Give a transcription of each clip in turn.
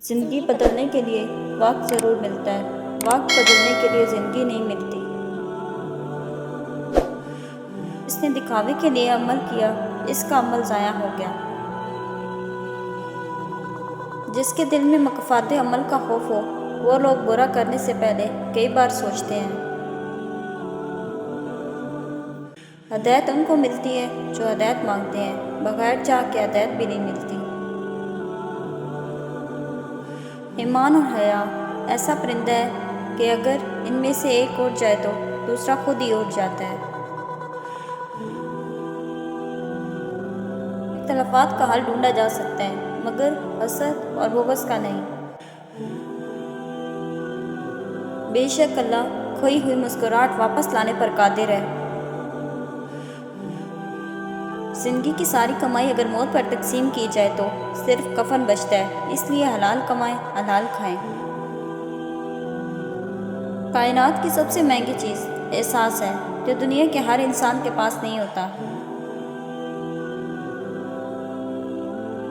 زندگی بدلنے کے لیے وقت ضرور ملتا ہے، وقت بدلنے کے لیے زندگی نہیں ملتی۔ اس نے دکھاوے کے لیے عمل کیا، اس کا عمل ضائع ہو گیا۔ جس کے دل میں مکافات عمل کا خوف ہو، وہ لوگ برا کرنے سے پہلے کئی بار سوچتے ہیں۔ ہدایت ان کو ملتی ہے جو ہدایت مانگتے ہیں، بغیر چاہ کے ہدایت بھی نہیں ملتی۔ ایمان اور حیا ایسا پرندہ ہے کہ اگر ان میں سے ایک اڑ جائے تو دوسرا خود ہی اڑ جاتا ہے۔ اختلافات کا حل ڈھونڈا جا سکتا ہے، مگر حسد اور بغض کا نہیں۔ بے شک اللہ کھوئی ہوئی مسکراہٹ واپس لانے پر قادر ہے۔ زندگی کی ساری کمائی اگر موت پر تقسیم کی جائے تو صرف کفن بچتا ہے، اس لیے حلال کمائیں، حلال کھائیں۔ کائنات کی سب سے مہنگی چیز احساس ہے، جو دنیا کے ہر انسان کے پاس نہیں ہوتا۔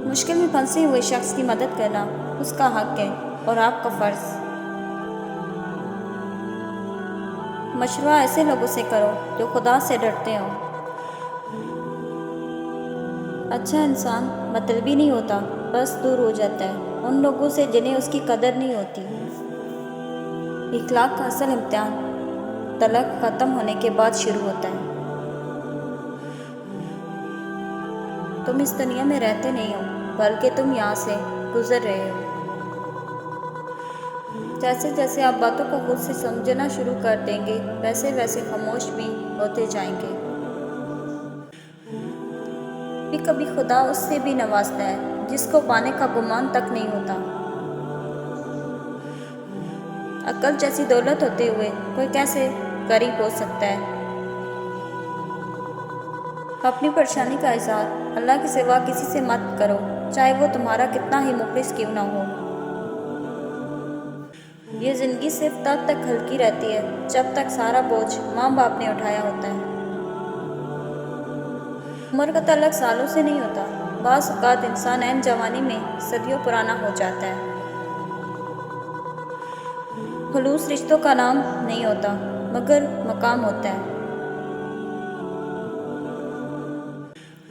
مشکل میں پھنسے ہوئے شخص کی مدد کرنا اس کا حق ہے اور آپ کا فرض۔ مشورہ ایسے لوگوں سے کرو جو خدا سے ڈرتے ہوں۔ اچھا انسان مطلبی نہیں ہوتا، بس دور ہو جاتا ہے ان لوگوں سے جنہیں اس کی قدر نہیں ہوتی۔ اخلاق کا اصل امتحان طلق ختم ہونے کے بعد شروع ہوتا ہے۔ تم اس دنیا میں رہتے نہیں ہو، بلکہ تم یہاں سے گزر رہے ہو۔ جیسے جیسے آپ باتوں کو خود سے سمجھنا شروع کر دیں گے، ویسے ویسے خاموش بھی ہوتے جائیں گے۔ کبھی خدا اس سے بھی نوازتا ہے جس کو پانے کا گمان تک نہیں ہوتا۔ عقل جیسی دولت ہوتے ہوئے کوئی کیسے غریب ہو سکتا ہے؟ اپنی پریشانی کا اظہار اللہ کے سوا کسی سے مت کرو، چاہے وہ تمہارا کتنا ہی مخلص کیوں نہ ہو۔ یہ زندگی صرف تب تک ہلکی رہتی ہے جب تک سارا بوجھ ماں باپ نے اٹھایا ہوتا ہے۔ عمر کا تعلق سالوں سے نہیں ہوتا، بعض اوقات انسان عین جوانی میں صدیوں پرانا ہو جاتا ہے۔ خلوص رشتوں کا نام نہیں ہوتا، مگر مقام ہوتا ہے۔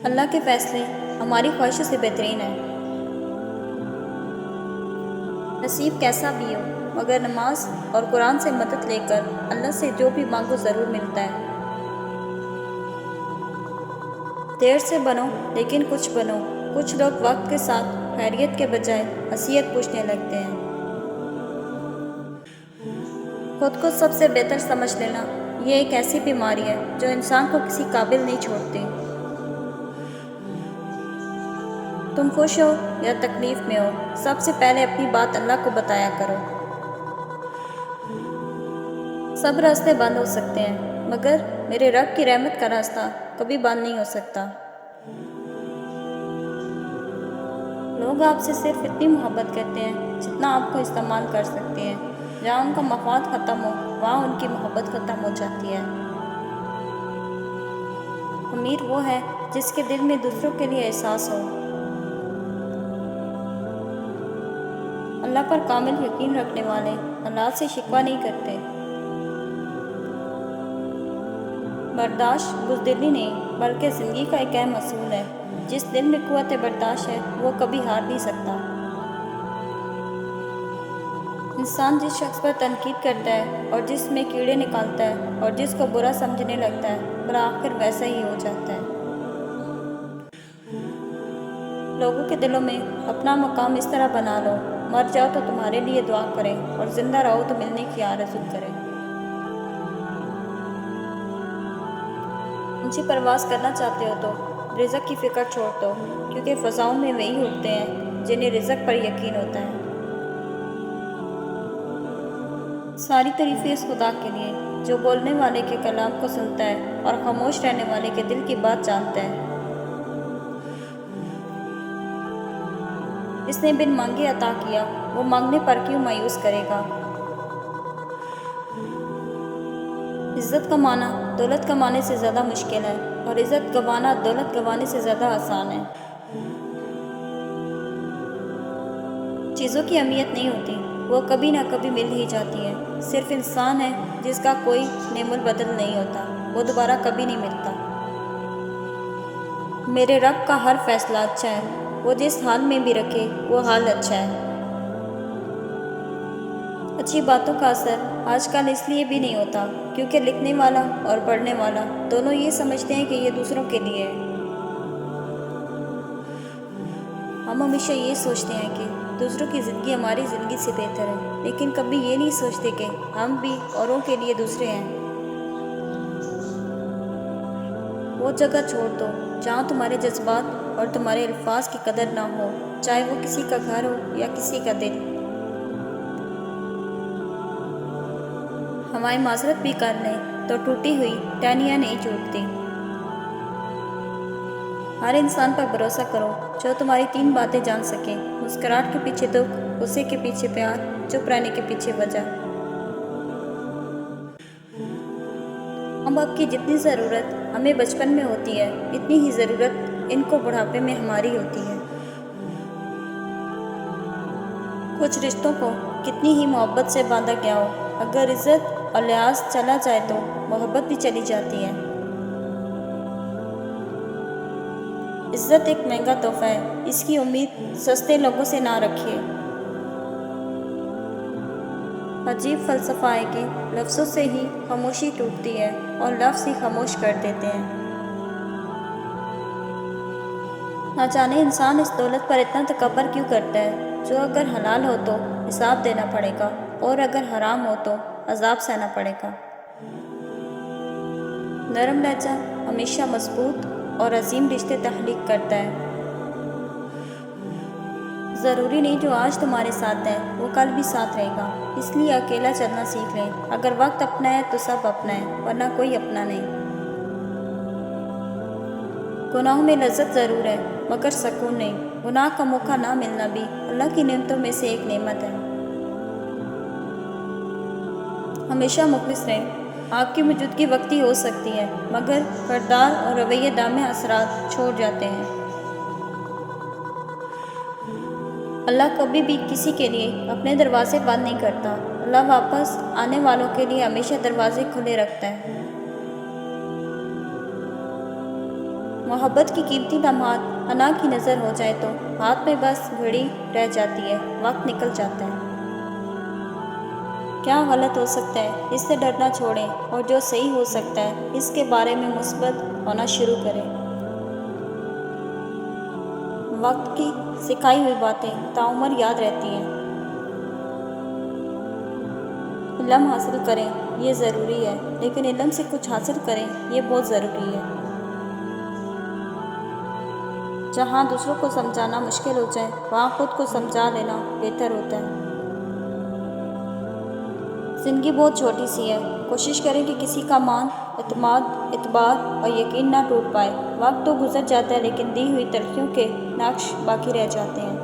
اللہ کے فیصلے ہماری خواہشوں سے بہترین ہیں۔ نصیب کیسا بھی ہو، مگر نماز اور قرآن سے مدد لے کر اللہ سے جو بھی مانگو ضرور ملتا ہے۔ دیر سے بنو لیکن کچھ بنو۔ کچھ لوگ وقت کے ساتھ خیریت کے بجائے حیثیت پوچھنے لگتے ہیں۔ خود کو سب سے بہتر سمجھ لینا یہ ایک ایسی بیماری ہے جو انسان کو کسی قابل نہیں چھوڑتی۔ تم خوش ہو یا تکلیف میں ہو، سب سے پہلے اپنی بات اللہ کو بتایا کرو۔ سب راستے بند ہو سکتے ہیں، مگر میرے رب کی رحمت کا راستہ کبھی بند نہیں ہو سکتا۔ لوگ آپ سے صرف اتنی محبت کرتے ہیں جتنا آپ کو استعمال کر سکتے ہیں۔ جہاں ان کا مفاد ختم ہو، وہاں ان کی محبت ختم ہو جاتی ہے۔ امیر وہ ہے جس کے دل میں دوسروں کے لیے احساس ہو۔ اللہ پر کامل یقین رکھنے والے حالات سے شکوہ نہیں کرتے۔ برداشت بزدلی نہیں، بلکہ زندگی کا ایک اہم اصول ہے۔ جس دل میں قوت برداشت ہے وہ کبھی ہار نہیں سکتا۔ انسان جس شخص پر تنقید کرتا ہے اور جس میں کیڑے نکالتا ہے اور جس کو برا سمجھنے لگتا ہے، بالآخر ویسا ہی ہو جاتا ہے۔ لوگوں کے دلوں میں اپنا مقام اس طرح بنا لو، مر جاؤ تو تمہارے لیے دعا کریں اور زندہ رہو تو ملنے کی آرزو کریں۔ اونچی پرواز کرنا چاہتے ہو تو رزق کی فکر چھوڑ دو، کیونکہ فضاؤں میں وہی اڑتے ہیں جنہیں رزق پر یقین ہوتا ہے۔ ساری تعریفیں اس خدا کے لیے جو بولنے والے کے کلام کو سنتا ہے اور خاموش رہنے والے کے دل کی بات جانتا ہے۔ جس نے بن مانگے عطا کیا، وہ مانگنے پر کیوں مایوس کرے گا؟ عزت کمانا دولت کمانے سے زیادہ مشکل ہے، اور عزت گنوانا دولت گنوانے سے زیادہ آسان ہے۔ چیزوں کی اہمیت نہیں ہوتی، وہ کبھی نہ کبھی مل ہی جاتی ہے۔ صرف انسان ہے جس کا کوئی نعم البدل نہیں ہوتا، وہ دوبارہ کبھی نہیں ملتا۔ میرے رب کا ہر فیصلہ اچھا ہے، وہ جس حال میں بھی رکھے وہ حال اچھا ہے۔ اچھی باتوں کا اثر آج کل اس لیے بھی نہیں ہوتا کیونکہ لکھنے والا اور پڑھنے والا دونوں یہ سمجھتے ہیں کہ یہ دوسروں کے لیے ہے۔ ہم ہمیشہ یہ سوچتے ہیں کہ دوسروں کی زندگی ہماری زندگی سے بہتر ہے، لیکن کبھی یہ نہیں سوچتے کہ ہم بھی اوروں کے لیے دوسرے ہیں۔ وہ جگہ چھوڑ دو جہاں تمہارے جذبات اور تمہارے الفاظ کی قدر نہ ہو، چاہے وہ کسی کا گھر ہو یا کسی کا دل۔ ہماری معذرت بھی کر لیں تو ٹوٹی ہوئی ٹہنیاں نہیں ٹوٹتی۔ ہر انسان پر بھروسہ کرو جو تمہاری 3 باتیں جان سکے: مسکراہٹ کے پیچھے دکھ، غصے کے پیچھے پیار، چپ رہنے کے پیچھے وجہ۔ ماں باپ کی جتنی ضرورت ہمیں بچپن میں ہوتی ہے، اتنی ہی ضرورت ان کو بڑھاپے میں ہماری ہوتی ہے۔ کچھ رشتوں کو کتنی ہی محبت سے باندھا گیا ہو، اگر عزت اور لحاظ چلا جائے تو محبت بھی چلی جاتی ہے۔ عزت ایک مہنگا تحفہ ہے، اس کی امید سستے لوگوں سے نہ رکھیے۔ عجیب فلسفہ ہے کہ لفظوں سے ہی خاموشی ٹوٹتی ہے اور لفظ ہی خاموش کر دیتے ہیں۔ نہ جانے انسان اس دولت پر اتنا تکبر کیوں کرتا ہے جو اگر حلال ہو تو حساب دینا پڑے گا اور اگر حرام ہو تو عذاب سہنا پڑے گا۔ نرم لہجہ ہمیشہ مضبوط اور عظیم رشتے تخلیق کرتا ہے۔ ضروری نہیں جو آج تمہارے ساتھ ہے وہ کل بھی ساتھ رہے گا، اس لیے اکیلا چلنا سیکھ لیں۔ اگر وقت اپنا ہے تو سب اپنا ہے، ورنہ کوئی اپنا نہیں۔ گناہوں میں لذت ضرور ہے مگر سکون نہیں۔ گناہ کا موقع نہ ملنا بھی اللہ کی نعمتوں میں سے ایک نعمت ہے۔ ہمیشہ مخلص رہیں۔ آپ کی موجودگی وقتی ہو سکتی ہے مگر کردار اور رویے دامِ اثرات چھوڑ جاتے ہیں۔ اللہ کبھی بھی کسی کے لیے اپنے دروازے بند نہیں کرتا، اللہ واپس آنے والوں کے لیے ہمیشہ دروازے کھلے رکھتا ہے۔ محبت کی قیمتی لمحات انا کی نظر ہو جائے تو ہاتھ میں بس گھڑی رہ جاتی ہے، وقت نکل جاتا ہے۔ کیا غلط ہو سکتا ہے اس سے ڈرنا چھوڑیں اور جو صحیح ہو سکتا ہے اس کے بارے میں مثبت ہونا شروع کریں۔ وقت کی سکھائی ہوئی باتیں تاعمر یاد رہتی ہیں۔ علم حاصل کریں یہ ضروری ہے، لیکن علم سے کچھ حاصل کریں یہ بہت ضروری ہے۔ جہاں دوسروں کو سمجھانا مشکل ہو جائے وہاں خود کو سمجھا لینا بہتر ہوتا ہے۔ زندگی بہت چھوٹی سی ہے، کوشش کریں کہ کسی کا مان، اعتماد، اعتبار اور یقین نہ ٹوٹ پائے۔ وقت تو گزر جاتا ہے لیکن دی ہوئی تلخیوں کے نقش باقی رہ جاتے ہیں۔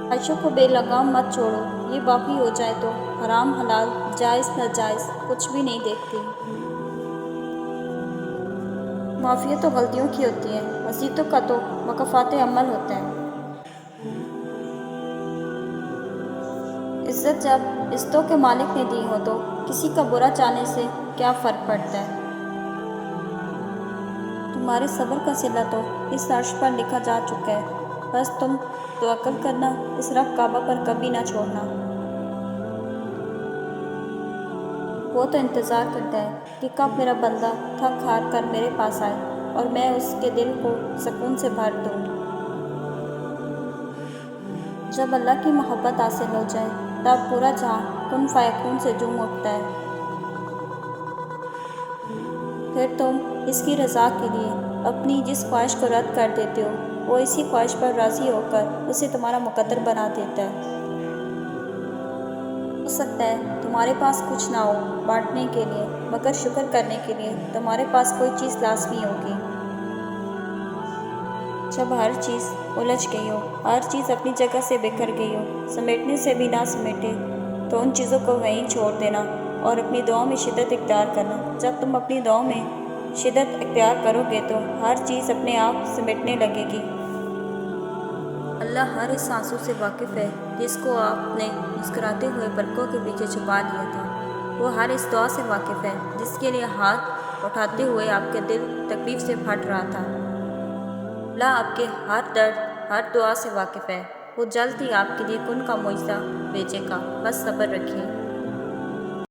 خواہشوں کو بے لگام مت چھوڑو، یہ باقی ہو جائے تو حرام حلال، جائز ناجائز کچھ بھی نہیں دیکھتی۔ معافیت تو غلطیوں کی ہوتی ہے، عصیتوں کا تو مکافات عمل ہوتا ہے۔ عزت جب عزتوں کے مالک نے دی ہو تو کسی کا برا چاہنے سے کیا فرق پڑتا ہے۔ تمہارے صبر کا صلہ تو اس عرش پر لکھا جا چکا ہے، بس تم توکل کرنا، اس رب کعبہ پر کبھی نہ چھوڑنا۔ وہ تو انتظار کرتا ہے کہ کب میرا بندہ تھک ہار کر میرے پاس آئے اور میں اس کے دل کو سکون سے بھر دوں۔ جب اللہ کی محبت حاصل ہو جائے تب پورا جہاں کن فیکون سے جھوم اٹھتا ہے۔ پھر تم اس کی رضا کے لیے اپنی جس خواہش کو رد کر دیتے ہو وہ اسی خواہش پر راضی ہو کر اسے تمہارا مقدر بنا دیتا ہے۔ ہو سکتا ہے تمہارے پاس کچھ نہ ہو بانٹنے کے لیے، مگر شکر کرنے کے لیے تمہارے پاس کوئی چیز لازمی ہوگی۔ جب ہر چیز الجھ گئی ہو، ہر چیز اپنی جگہ سے بکھر گئی ہو، سمیٹنے سے بھی نہ سمیٹے، تو ان چیزوں کو وہیں چھوڑ دینا اور اپنی دعاؤں میں شدت اختیار کرنا۔ جب تم اپنی دعاؤں میں شدت اختیار کرو گے تو ہر چیز اپنے آپ سمیٹنے لگے گی۔ اللہ ہر اس آنسو سے واقف ہے جس کو آپ نے مسکراتے ہوئے پلکوں کے پیچھے چھپا لیا تھا۔ وہ ہر اس دعا سے واقف ہے جس کے لیے ہاتھ اٹھاتے ہوئے آپ کا دل تکلیف سے پھٹ رہا تھا۔ اللہ آپ کے ہر درد، ہر دعا سے واقف ہے۔ وہ جلد ہی آپ کے لیے کن کا معجزہ بھیجے گا، بس صبر رکھیے۔